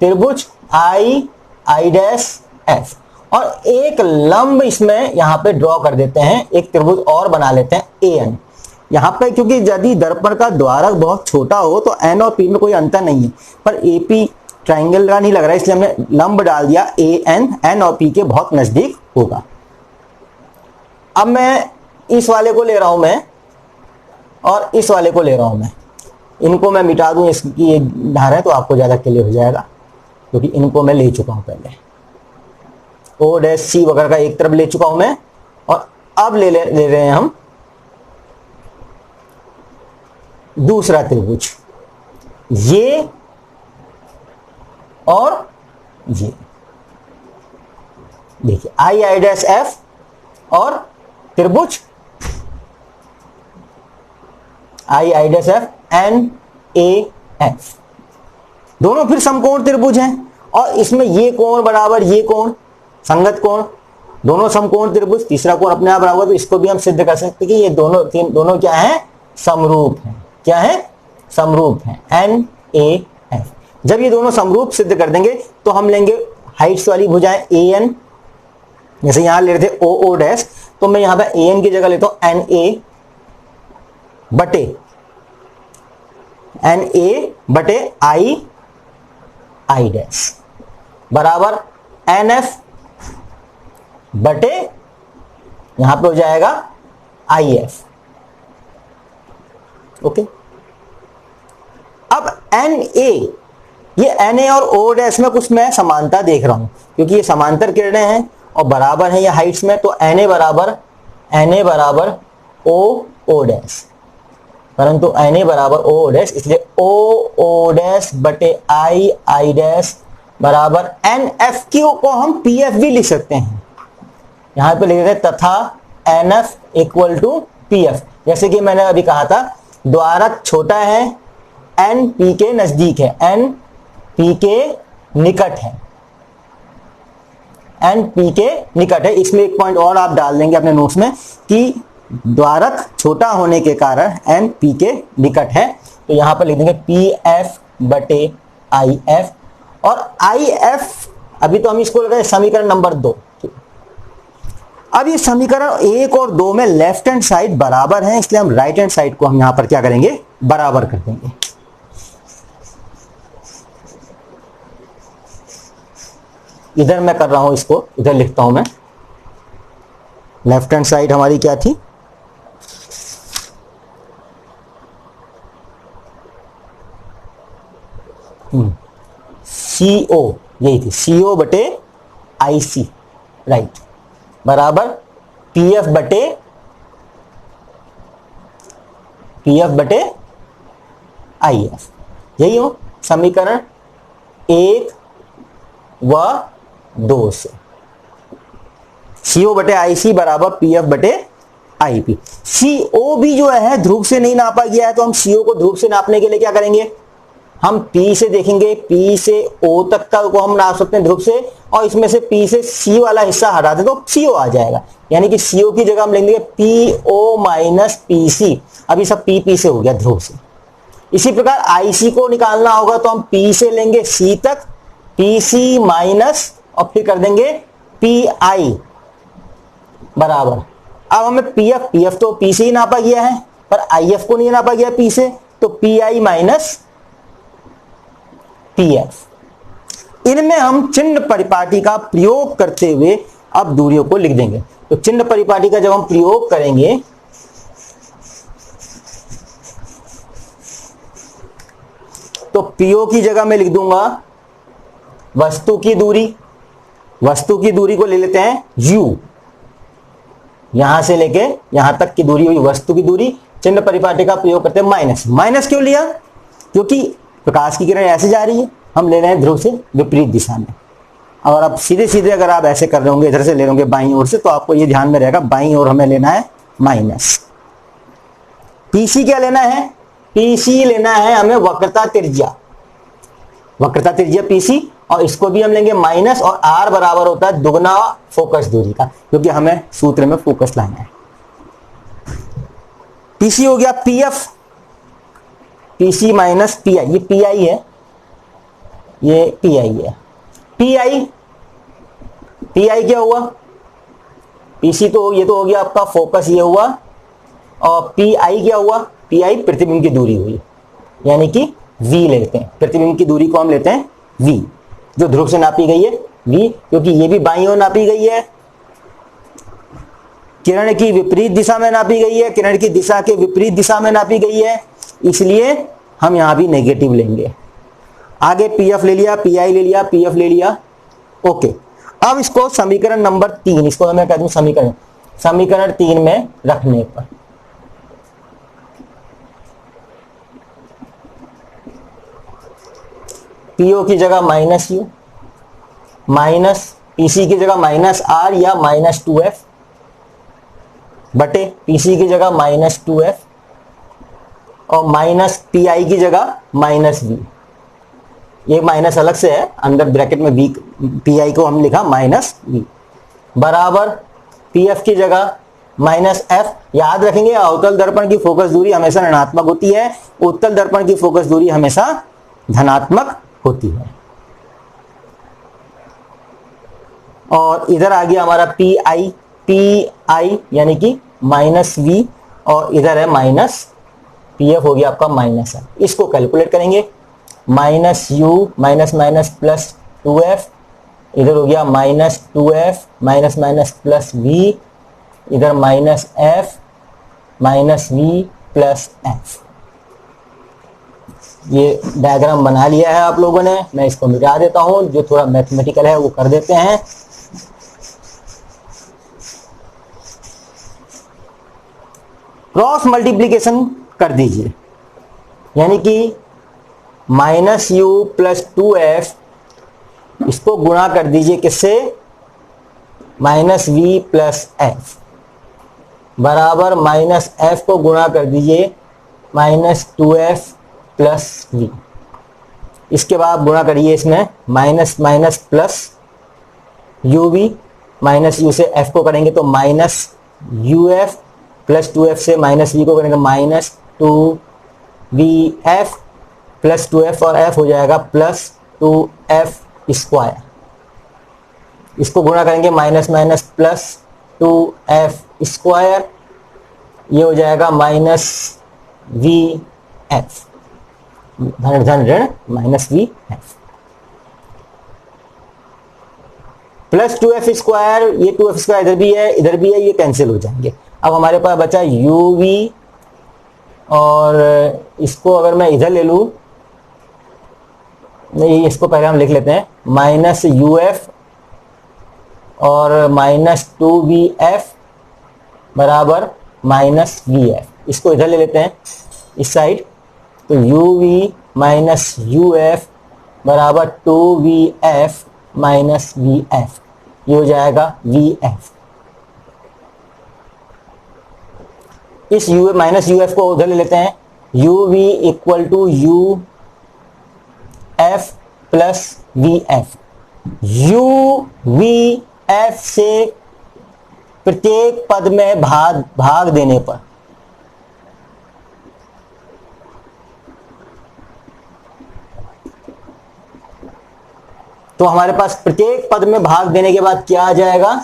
त्रिभुज I डैश F, और एक लंब इसमें यहां पे ड्रॉ कर देते हैं, एक त्रिभुज और बना लेते हैं AN। यहां पे क्योंकि यदि दर्पण का द्वारक बहुत छोटा हो तो N और P में कोई अंतर नहीं है, पर AP ट्राइंगल का नहीं लग रहा है, इसलिए हमने लंब डाल दिया AN, N और P के बहुत नजदीक होगा। अब मैं इस वाले को ले रहा हूं मैं, और इस वाले को ले रहा हूं मैं, इनको मैं मिटा दूं, इसकी ये धार है तो आपको ज्यादा क्लियर हो जाएगा, क्योंकि इनको मैं ले चुका हूं पहले। O डैश C वगैरह का एक तरफ ले चुका हूं मैं, और अब ले रहे हैं हम दूसरा त्रिभुज, ये और ये। देखिए आई डैश F और त्रिभुज आई डैश F NAF, दोनों फिर समकोण त्रिभुज हैं, और इसमें ये कोण बराबर ये कोण संगत कोण, दोनों समकोण त्रिभुज, तीसरा कोण अपने आप बराबर। तो इसको भी हम सिद्ध कर सकते हैं कि ये दोनों क्या है, समरूप हैं। क्या है, समरूप हैं, NAF। जब ये दोनों समरूप सिद्ध कर देंगे तो हम लेंगे हाइट्स वाली भुजाएं AN, जैसे यहां ले रहे थे O डैश, तो मैं यहां पे AN की जगह लेता हूं NA बटे I डैश बराबर NF बटे यहां पे हो जाएगा IF। ओके, अब NA, ये NA और O डैश में कुछ मैं समानता देख रहा हूं, क्योंकि ये समांतर किरणें हैं और बराबर हैं ये हाइट्स में, तो NA बराबर O डैश, परंतु NA बराबर O डैश, इसलिए O डैश बटे I डैश बराबर NF को हम PF भी लिख सकते हैं, यहां पे लिख रहे तथा NF इक्वल टू PF। जैसे कि मैंने अभी कहा था, द्वारक छोटा है, N P के नजदीक है, N P के निकट है, N P के निकट है। इसमें एक पॉइंट और आप डाल देंगे अपने नोट्स में कि द्वारक छोटा होने के कारण N P के निकट है, तो यहां पर लिख देंगे PF बटे IF, और IF अभी तो हम इसको लग रहे हैं समीकरण नंबर 2। अब ये समीकरण 1 और 2 में लेफ्ट हैंड साइड बराबर है, इसलिए हम राइट हैंड साइड को हम यहां पर क्या करेंगे, बराबर कर देंगे। इधर मैं कर रहा हूं इसको, इधर लिखता हूं मैं, लेफ्ट हैंड साइड हमारी क्या थी, CO, यही थी CO बटे IC, राइट, बराबर PF बटे पी एफ बटे आई एफ। यही हो समीकरण 1 व 2 से CO बटे आई सी बराबर पी एफ बटे आई पी। CO भी जो है ध्रुव से नहीं नापा गया है, तो हम CO को ध्रुव से नापने के लिए क्या करेंगे, हम P से देखेंगे, P से O तक का को हम नाप सकते हैं ध्रुव से, और इसमें से P से C वाला हिस्सा हटा दे तो CO आ जाएगा। यानी कि CO की जगह हम लेंगे PO माइनस PC। अभी सब P से हो गया ध्रुव से। इसी प्रकार IC को निकालना होगा तो हम P से लेंगे C तक, PC माइनस और फिर कर देंगे PI बराबर। अब हमें PF तो P से ही नापा गया है, पर IF को नहीं नापा गया P से, तो PI माइनस PF। इनमें हम चिन्ह परिपाटी का प्रयोग करते हुए अब दूरियों को लिख देंगे। तो चिन्ह परिपाटी का जब हम प्रयोग करेंगे तो PO की जगह मैं लिख दूंगा वस्तु की दूरी। वस्तु की दूरी को ले लेते हैं U, यहां से लेके यहां तक की दूरी हुई वस्तु की दूरी। चिन्ह परिपाटी का प्रयोग करते हैं माइनस। माइनस क्यों लिया, क्योंकि प्रकाश की किरण ऐसे जा रही है, हम ले रहे हैं ध्रुव से विपरीत दिशा में। और अब सीधे सीधे अगर आप ऐसे कर रहे होंगे, इधर से ले होंगे बाईं ओर से, तो आपको ये ध्यान में रहेगा बाईं ओर हमें लेना है माइनस। पीसी क्या लेना है, पीसी लेना है हमें वक्रता त्रिज्या। वक्रता त्रिज्या पीसी, और इसको भी हम लेंगे माइनस, और आर बराबर होता है दुगना फोकस दूरी का, क्योंकि हमें सूत्र में फोकस लाना है। पीसी हो गया पीएफ, पीसी माइनस पीआई, ये पीआई है, ये पीआई है। पीआई, पीआई क्या हुआ, पीसी तो ये तो हो गया आपका फोकस, ये हुआ, और पीआई क्या हुआ, पीआई प्रतिबिंब की दूरी हुई, यानी कि वी लेते हैं, प्रतिबिंब की दूरी को हम लेते हैं वी, जो ध्रुव से नापी गई है वी, क्योंकि ये भी बाईं ओर नापी गई है, किरण की विपरीत दिशा में नापी गई है, किरण की दिशा के विपरीत दिशा में नापी गई है, इसलिए हम यहां भी नेगेटिव लेंगे। आगे पीएफ ले लिया, पीआई ले लिया, पीएफ ले लिया, ओके। अब इसको समीकरण नंबर 3, इसको मैं कह दूं समीकरण 3 में रखने पर पीओ की जगह माइनस यू, माइनस पीसी की जगह माइनस आर या माइनस 2F बटे पीसी की जगह माइनस 2F, और माइनस पीआई की जगह माइनस वी। ये माइनस अलग से है, अंदर ब्रैकेट में वी, पीआई को हम लिखा माइनस वी, बराबर पीएफ की जगह माइनस एफ। याद रखेंगे अवतल दर्पण की फोकस दूरी हमेशा ऋणात्मक होती है, उत्तल दर्पण की फोकस दूरी हमेशा धनात्मक होती है। और इधर आ गया हमारा पीआई, पीआई यानी कि माइनस वी, और इधर है माइनस पीएफ, हो गया आपका माइनस है। इसको कैलकुलेट करेंगे, minus U minus minus plus 2F, इधर हो गया minus 2F minus minus plus V, इधर minus F minus V plus F. ये डायग्राम बना लिया है आप लोगों ने, मैं इसको मिटा देता हूं, जो थोड़ा मैथमेटिकल है वो कर देते हैं। क्रॉस मल्टीप्लीकेशन कर दीजिए, यानी कि माइनस यू प्लस 2F, इसको गुणा कर दीजिए किससे, माइनस वी प्लस एफ, बराबर माइनस एफ को गुणा कर दीजिए माइनस 2F प्लस वी। इसके बाद गुणा करिए इसमें minus minus plus u v, minus u से एफ को करेंगे तो minus u F, plus 2F से माइनस वी को करेंगे माइनस 2VF, प्लस 2F और F हो जाएगा प्लस 2F स्क्वायर। इसको गुणा करेंगे minus minus plus 2F square, ये हो जाएगा माइनस VF, धन धन ऋण minus VF, plus 2F square, ये 2F स्क्वायर इधर भी है, ये कैंसिल हो जाएंगे। अब हमारे पास बचा UV, और इसको अगर मैं इधर ले लूं, नहीं इसको पहले हम लिख लेते हैं, माइनस UF और माइनस 2VF बराबर माइनस VF। इसको इधर ले लेते हैं, इस साइड, तो u v minus u f बराबर 2vf माइनस vf, ये हो जाएगा vf। इस u माइनस uf को उधर ले लेते हैं, uv equal to u f plus vf। uvf से प्रत्येक पद में भाग देने पर तो हमारे पास प्रत्येक पद में भाग देने के बाद क्या आ जाएगा,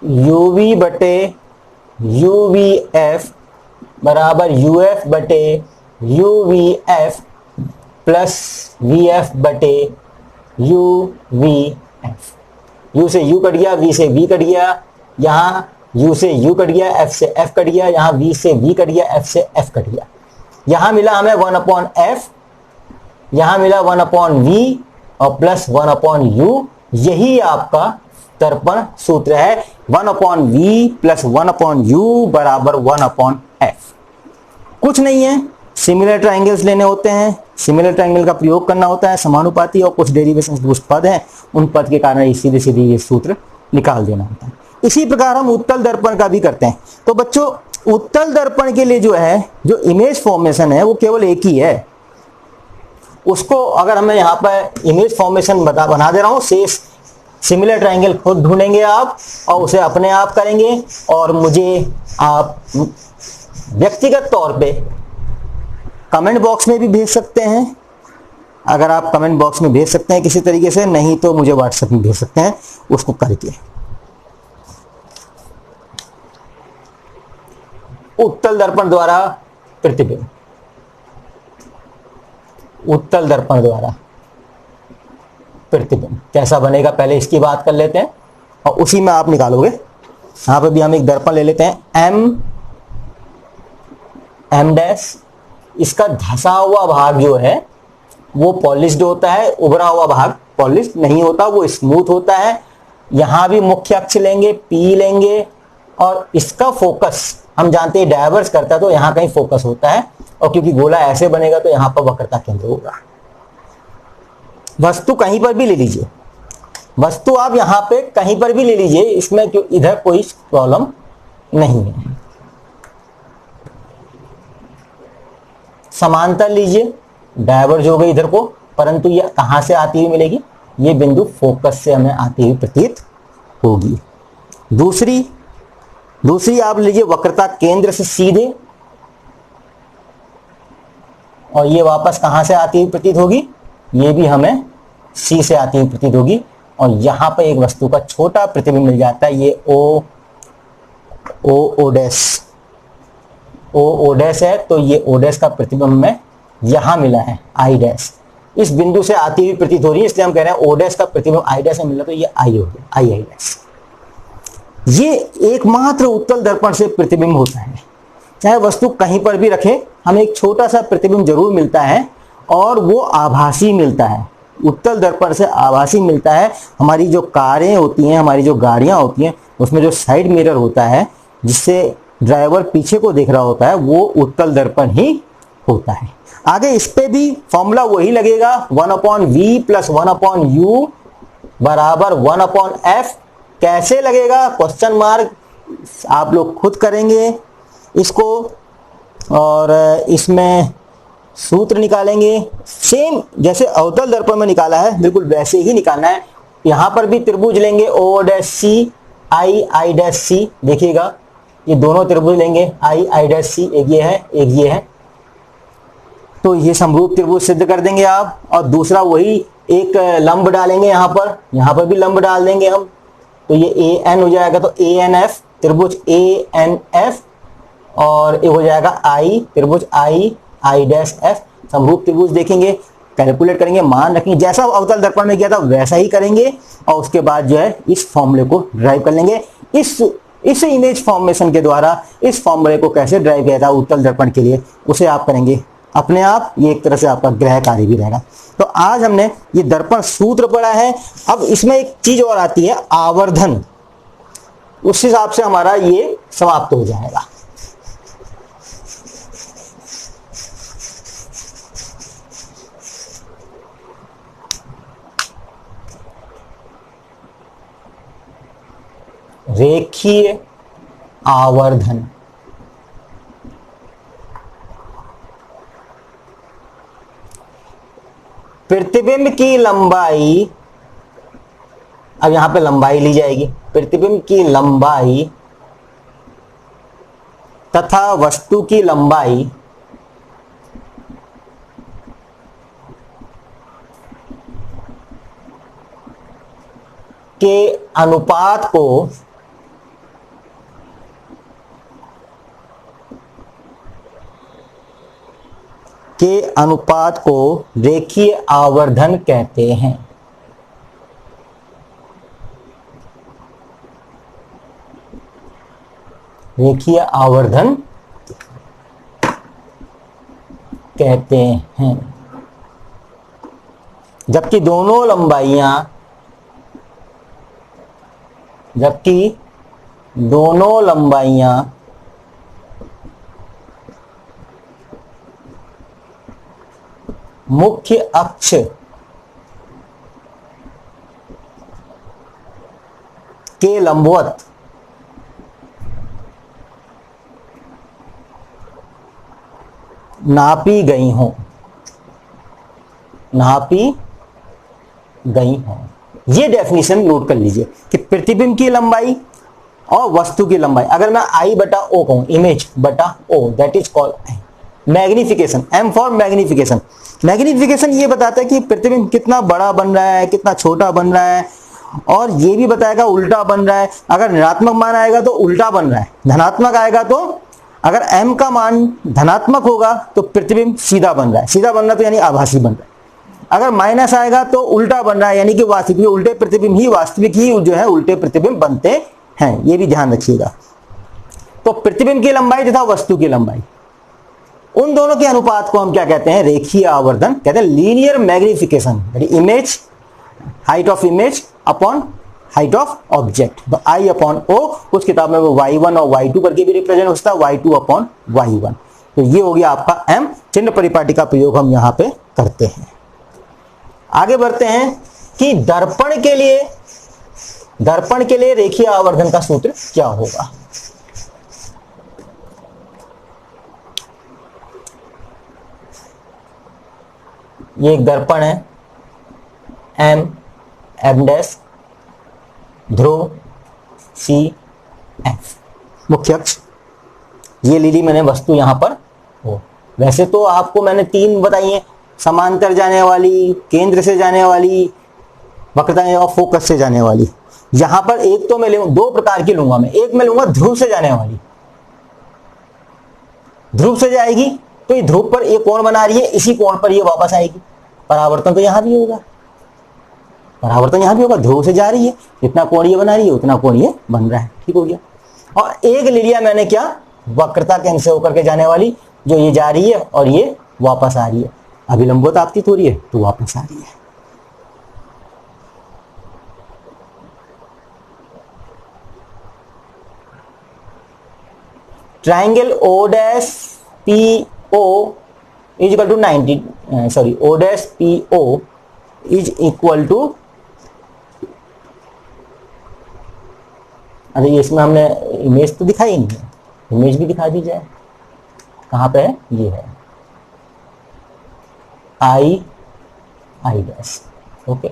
uv बटे uvf बराबर uf बटे uvf प्लस vf बटे uvf। u से u कट गया, v से v कट गया, यहाँ u से u कट गया, f से f कट गया, यहाँ v से v कट गया, f से f कट गया। यहाँ मिला हमें 1/f, यहाँ मिला 1/v और प्लस 1/u। यही आपका दर्पण सूत्र है, 1/v प्लस 1/u बराबर 1/f। कुछ नहीं है, सिमिलर ट्राइंगल्स लेने होते हैं, सिमिलर ट्राइंगल का प्रयोग करना होता है, समानुपाती, और कुछ डेरिवेशंस कुछ पद हैं, उन पद के कारण सीधे सीधे ये सूत्र निकाल देना होता है। इसी प्रकार हम उत्तल दर्पण का भी करते हैं। तो बच्चों, उत्तल दर्पण के लिए जो है, जो इमेज फॉर्मेशन है वो केवल एक ही है। उसको अगर हमें यहाँ पर इमेज फॉर्मेशन बना दे रहा हूँ, शेष सिमिलर ट्राइंगल खुद ढूंढेंगे आप और उसे अपने आप करेंगे, और मुझे आप व्यक्तिगत तौर पे कमेंट बॉक्स में भी भेज सकते हैं। अगर आप कमेंट बॉक्स में भेज सकते हैं किसी तरीके से, नहीं तो मुझे व्हाट्सएप में भेज सकते हैं उसको करके। उत्तल दर्पण द्वारा प्रतिबिंब, उत्तल दर्पण द्वारा प्रतिबिंब कैसा बनेगा, पहले इसकी बात कर लेते हैं और उसी में आप निकालोगे। यहां पे भी हम एक दर्पण ले लेते हैं, m डैश। इसका धसा हुआ भाग जो है वो पॉलिश्ड होता है, उभरा हुआ भाग पॉलिश्ड नहीं होता, वो स्मूथ होता है। यहां भी मुख्य अक्ष लेंगे, P लेंगे, और इसका फोकस हम जानते हैं डायवर्स करता है, तो यहां कहीं फोकस होता है, और क्योंकि गोला ऐसे बनेगा तो यहां पर वक्रता केंद्र होगा। वस्तु कहीं पर भी ले लीजिए, वस्तु आप यहां पे कहीं पर भी ले लीजिए, इसमें क्यों इधर कोई प्रॉब्लम नहीं है। समांतर लीजिए, डायवर्ज हो गई इधर को, परंतु ये कहां से आती हुई मिलेगी, ये बिंदु फोकस से हमें आती हुई प्रतीत होगी। दूसरी आप लीजिए वक्रता केंद्र से सीधे, और ये वापस कहां से आती हुई प्रतीत होगी, ये भी हमें C से आती हुई प्रतीत होगी, और यहां पर एक वस्तु का छोटा प्रतिबिंब मिल जाता है, ये O डैश है, तो ये O डैश का प्रतिबिंब में यहां मिला है I डैश, इस बिंदु से आती हुई प्रतीत हो रही है, इसलिए हम कह रहे हैं O डैश का प्रतिबिंब I डैश में मिला, तो ये I हो गया, I डैश। ये एकमात्र उत्तल दर्पण से प्रतिबिंब होता है, चाहे वस्तु कहीं पर भी रखे, हमें एक छोटा सा प्रतिबिंब जरूर मिलता है, और वो आभासी मिलता है। उत्तल दर्पण से आभासी मिलता है। हमारी जो कारें होती हैं, हमारी जो गाड़ियां होती हैं, उसमें जो साइड मिरर होता है, जिससे ड्राइवर पीछे को देख रहा होता है, वो उत्तल दर्पण ही होता है। आगे इस पे भी फॉर्मूला वही लगेगा, 1/v प्लस 1/u बराबर 1/f। कैसे लगेगा, क्वेश्चन मार्क, आप लोग खुद करेंगे इसको, और इसमें सूत्र निकालेंगे, सेम जैसे अवतल दर्पण में निकाला है बिल्कुल वैसे ही निकालना है। यहां पर भी त्रिभुज लेंगे, O dash C, I dash C, देखिएगा ये दोनों त्रिभुज लेंगे, I डैश C, एक ये है एक ये है, तो ये समरूप त्रिभुज सिद्ध कर देंगे आप। और दूसरा वही एक लंब डालेंगे, यहाँ पर भी लंब डाल देंगे हम, तो ये AN हो जाएगा, तो ANF त्रिभुज ANF, और ये हो जाएगा I त्रिभुज I डैश F। समरूप त्रिभुज देखेंगे, कैलकुलेट करेंगे, मान रखेंगे, जैसा अवतल दर्पण में किया था वैसा ही करेंगे, और उसके बाद जो है इस फॉर्मूले को ड्राइव कर लेंगे। इस इमेज फॉर्मेशन के द्वारा इस फॉर्मूले को कैसे ड्राइव किया था उत्तल दर्पण के लिए, उसे आप करेंगे अपने आप ये एक तरह से आपका ग्रह कार्य भी रहेगा। तो आज हमने ये दर्पण सूत्र पढ़ा है। अब इसमें एक चीज और आती है, आवर्धन। उस हिसाब से हमारा ये समाप्त हो जाएगा। रेखीय आवर्धन, प्रतिबिंब की लंबाई, अब यहां पे लंबाई ली जाएगी, प्रतिबिंब की लंबाई तथा वस्तु की लंबाई के अनुपात को रेखीय आवर्धन कहते हैं। रेखीय आवर्धन कहते हैं। जबकि दोनों लंबाइयां मुख्य अक्ष के लंबवत नापी गई हों। ये डेफिनेशन नोट कर लीजिए कि प्रतिबिंब की लंबाई और वस्तु की लंबाई, अगर मैं I बटा O कहूं, इमेज बटा O, that is called magnification. M for magnification. Magnification ये बताता है कि प्रतिबिंब कितना बड़ा बन रहा है, कितना छोटा बन रहा है, और ये भी बताएगा उल्टा बन रहा है। अगर ऋणात्मक मान आएगा तो उल्टा बन रहा है, धनात्मक आएगा तो, अगर M का मान धनात्मक होगा तो प्रतिबिंब सीधा बन रहा है, सीधा बन रहा है तो यानी आभासी बन रहा है। अगर माइनस आएगा तो उल्टा बन रहा है, यानी कि वास्तविक, उल्टे प्रतिबिंब ही वास्तविक ही जो है उल्टे प्रतिबिंब बनते हैं। ये भी ध्यान रखिएगा। तो प्रतिबिंब की लंबाई तथा वस्तु की लंबाई, उन दोनों के अनुपात को हम क्या कहते हैं? रेखीय आवर्धन कहते हैं। Linear magnification, image, height of image upon height of object. तो I अपॉन O, कुछ किताब में वो Y1 और Y2 करके भी रिप्रेजेंट होता है, Y2 अपॉन Y1। तो ये हो गया आपका M। चिन्ह परिपाटी का प्रयोग हम यहां पे करते हैं। आगे बढ़ते हैं कि दर्पण के लिए रेखीय आवर्धन का सूत्र क्या होगा। ये एक दर्पण है, M डैश, ध्रुव CF, मुख्य अक्ष। ये ली मैंने वस्तु यहां पर हो। वैसे तो आपको मैंने 3 बताई हैं, समांतर जाने वाली, केंद्र से जाने वाली, वक्रता और फोकस से जाने वाली। यहां पर एक तो मैं लूंगा, 2 प्रकार की लूंगा मैं। एक मैं लूंगा ध्रुव से जाने वाली, ध्रुव से जाएगी तो ये ध्रुव पर एक कोण बना रही है, इसी कोण पर ये वापस आएगी। परावर्तन तो यहां भी होगा, ध्रुव से जा रही है, जितना कोण ये बना रही है उतना कोण ये बन रहा है। ठीक हो गया। और एक ले लिया मैंने क्या, वक्रता केंद्र से होकर के जाने वाली, जो ये जा रही है और ये वापस आ रही है। अभिलंबवत आपतित हो रही है तो वापस आ रही है। Triangle O dash PO is equal to 90, sorry, O dash PO is equal to, अरे इसमें हमने इमेज तो दिखाई नहीं है, इमेज भी दिखा दी जाए। कहां पे है? ये है I dash, okay.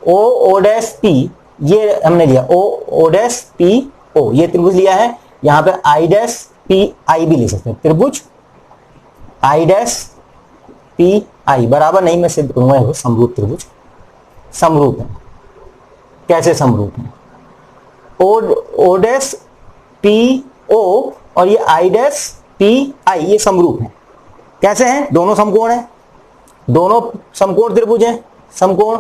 O dash P, ये हमने लिया O डैश PO, ये त्रिभुज लिया है। यहां पे I डैश PI भी ले सकते हैं। त्रिभुज I डैश PI बराबर नहीं, मैं सिद्ध करूंगा, समरूप त्रिभुज समरूप है। कैसे समरूप है? O डैश PO और ये I डैश PI ये समरूप है। कैसे हैं? दोनों समकोण हैं, दोनों समकोण त्रिभुज हैं, समकोण।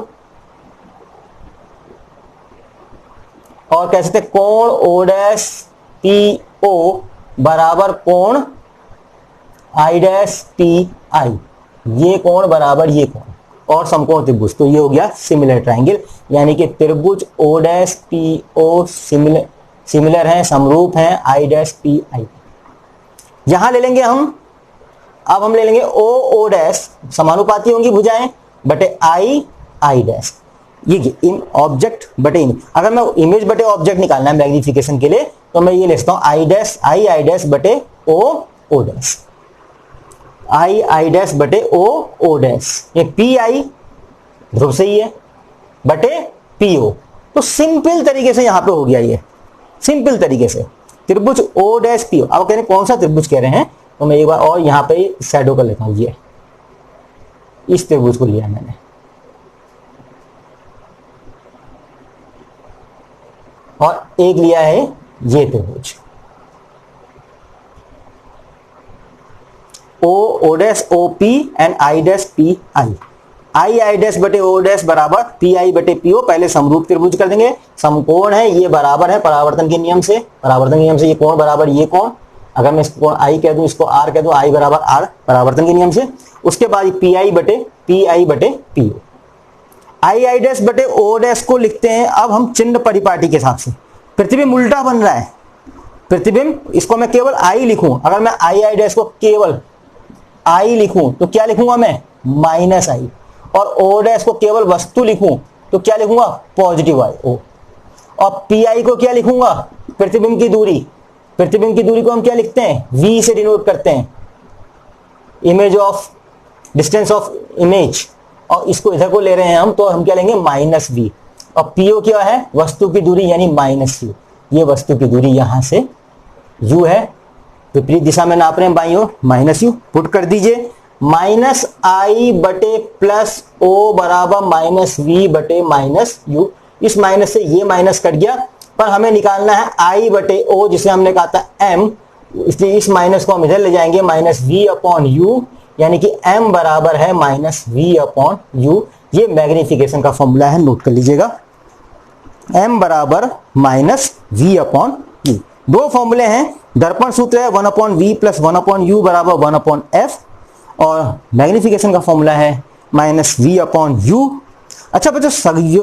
और कैसे थे? कोण O डैश PO बराबर कोण आई डैश पी आई, ये कोण बराबर ये कोण और समकोण त्रिभुज, तो ये हो गया सिमिलर ट्राइंगल, यानी कि त्रिभुज O dash P O similar है, समरूप है आई डैश पी आई। यहां ले लेंगे हम, अब हम ले लेंगे ओ ओ डैश, समानुपाती होंगी भुजाएं बटे आई आई डैश, ये इन ऑब्जेक्ट बटे इमेज। अगर मैं इमेज बटे ऑब्जेक्ट निकालना है मैग्निफिकेशन के लिए तो मैं ये लिखता हूं I dash I I dash बटे ओ O dash, I I dash बटे ओ ओ डैश, ये पी आई ध्रुव से ही है बटे पी ओ। तो सिंपल तरीके से यहां पे हो गया, ये सिंपल तरीके से त्रिभुज ओ डैश पी ओ। अब कह रहे हैं कौन सा त्रिभुज कह रहे हैं, तो मैं एक बार और यहां पे शैडो कर लेता हूं, ये इस त्रिभुज को लिया मैंने, और एक लिया है ये त्रिभुज O O dash O P and I dash P I, I I dash बटे ओ डैश बराबर पी आई बटे पी ओ। पहले समरूप त्रिभुज कर देंगे, समकोण है, ये बराबर है परावर्तन के नियम से, परावर्तन के नियम से ये कोण बराबर ये कोण, अगर मैं इसको कोण आई कह दूं, इसको आर कह दूं, आई बराबर आर परावर्तन के नियम से। उसके बाद पी आई बटे P O, I I dash बटे ओ डैश को लिखते हैं अब हम चिन्ह परिपाटी के हिसाब से, प्रतिबिंब उल्टा बन रहा है, प्रतिबिंब इसको मैं केवल आई लिखूं, अगर मैं आई आई डैश को केवल आई लिखूं तो क्या लिखूंगा मैं माइनस आई, और ओ डैश को केवल वस्तु लिखूं तो क्या लिखूंगा पॉजिटिव आई ओ, और पी आई को क्या लिखूंगा प्रतिबिंब की दूरी, प्रतिबिंब की दूरी को हम क्या लिखते हैं v से डिनोट करते हैं, image of distance of image, और इसको इधर को ले रहे हैं हम तो हम क्या लेंगे माइनस वी, और पीओ क्या है वस्तु की दूरी यानी माइनस यू, ये वस्तु की दूरी यहां से u है, विपरीत दिशा में नाप रहे हैं बाईं ओर, माइनस यू पुट कर दीजिए, माइनस आई बटे प्लस ओ बराबर माइनस वी बटे माइनस यू, इस माइनस से ये माइनस कट गया, पर हमें निकालना है आई बटे ओ जिसे हमने कहा था m, इसलिए इस माइनस को हम इधर ले जाएंगे, माइनस वी अपॉन यू, यानी कि m बराबर है माइनस वी अपॉन यू। ये मैग्निफिकेशन का फॉर्मूला है, नोट कर लीजिएगा, m बराबर माइनस वी अपॉन यू। दो फॉर्मूले हैं, दर्पण सूत्र है 1 upon v plus 1 upon u बराबर 1 अपॉन एफ, और मैग्निफिकेशन का फॉर्मूला है माइनस वी अपॉन यू। अच्छा बच्चों,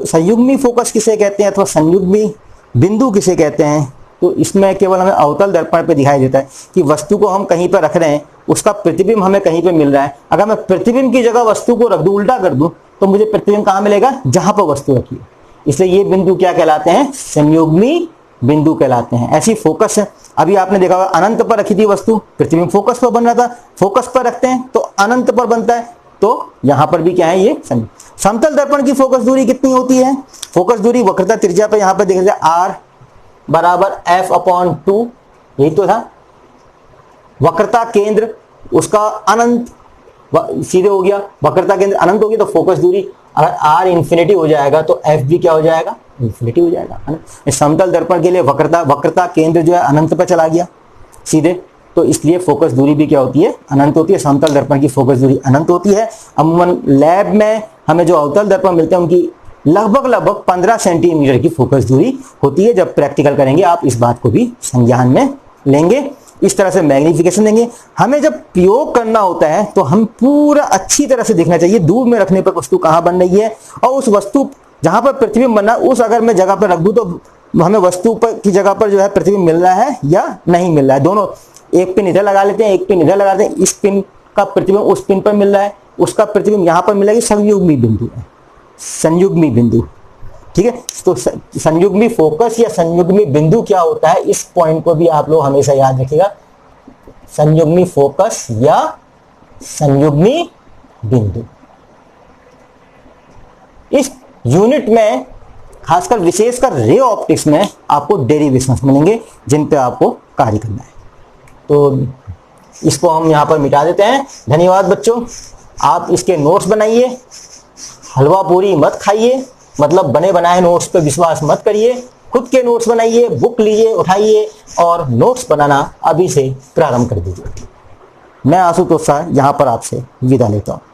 संयुग्मी फोकस किसे कहते हैं अथवा संयुग्मी बिंदु किसे कहते हैं, तो इसमें केवल हमें अवतल दर्पण पे दिखाई देता है कि वस्तु को हम कहीं पर रख रहे हैं, उसका प्रतिबिंब हमें कहीं पे मिल रहा है, अगर मैं प्रतिबिंब की जगह वस्तु को रख दूं, उल्टा कर दूं, तो मुझे प्रतिबिंब कहां मिलेगा जहां पर वस्तु रखी है, इसलिए ये बिंदु क्या कहलाते हैं संयुग्मी बिंदु कहलाते हैं। ऐसी फोकस है, अभी आपने देखा होगा अनंत पर रखी थी वस्तु, प्रतिबिंब फोकस पर बन रहा था, फोकस पर रखते हैं तो अनंत पर बनता है, तो यहां पर भी क्या है ये समतल दर्पण की फोकस दूरी कितनी होती है, फोकस दूरी वक्रता त्रिज्या पे यहां पर देख लीजिए आर बराबर एफ अपॉन 2, यही तो था, वक्रता केंद्र उसका अनंत सीधे हो गया, वक्रता केंद्र अनंत होगी तो फोकस दूरी अगर आर इंफिनिटी हो जाएगा तो एफ भी क्या हो जाएगा इंफिनिटी हो जाएगा, है ना। समतल दर्पण के लिए वक्रता केंद्र जो है अनंत पर चला गया सीधे, तो इसलिए फोकस दूरी भी क्या होती है अनंत होती है, समतल दर्पण की फोकस दूरी अनंत होती है। अमूमन लैब में हमें जो अवतल दर्पण मिलते हैं उनकी लगभग 15 सेंटीमीटर की फोकस दूरी होती है। जब प्रैक्टिकल करेंगे आप इस बात को भी संज्ञान में लेंगे, इस तरह से मैग्निफिकेशन देंगे। हमें जब प्रयोग करना होता है तो हम पूरा अच्छी तरह से देखना चाहिए दूर में रखने पर वस्तु कहाँ बन रही है, और उस वस्तु जहां पर प्रतिबिंब बनना उस अगर मैं जगह पर रख दूं तो हमें वस्तु पर की जगह पर जो है प्रतिबिंब मिल रहा है या नहीं मिल रहा है। दोनों एक पिन इधर लगा लेते हैं, एक पिन इधर लगा देते हैं, इस पिन का प्रतिबिंब उस पिन पर मिल रहा है, उसका प्रतिबिंब यहां पर मिलेगा, संयुग्मी बिंदु है, संयुग्मी बिंदु, ठीक है। तो संयुग्मी फोकस या संयुग्मी बिंदु क्या होता है, इस पॉइंट को भी आप लोग हमेशा याद रखिएगा, संयुग्मी फोकस या संयुग्मी बिंदु। इस यूनिट में खासकर विशेषकर रे ऑप्टिक्स में आपको डेरिवेशंस मिलेंगे जिन पे आपको कार्य करना है। तो इसको हम यहां पर मिटा देते हैं। धन्यवाद बच्चों, आप इसके नोट्स बनाइए, हलवा पूरी मत खाइए, मतलब बने बनाए नोट्स पे विश्वास मत करिए, खुद के नोट्स बनाइए, बुक लीजिए, उठाइए और नोट्स बनाना अभी से प्रारंभ कर दीजिए। मैं आशुतोष सर यहां पर आपसे विदा लेता हूं।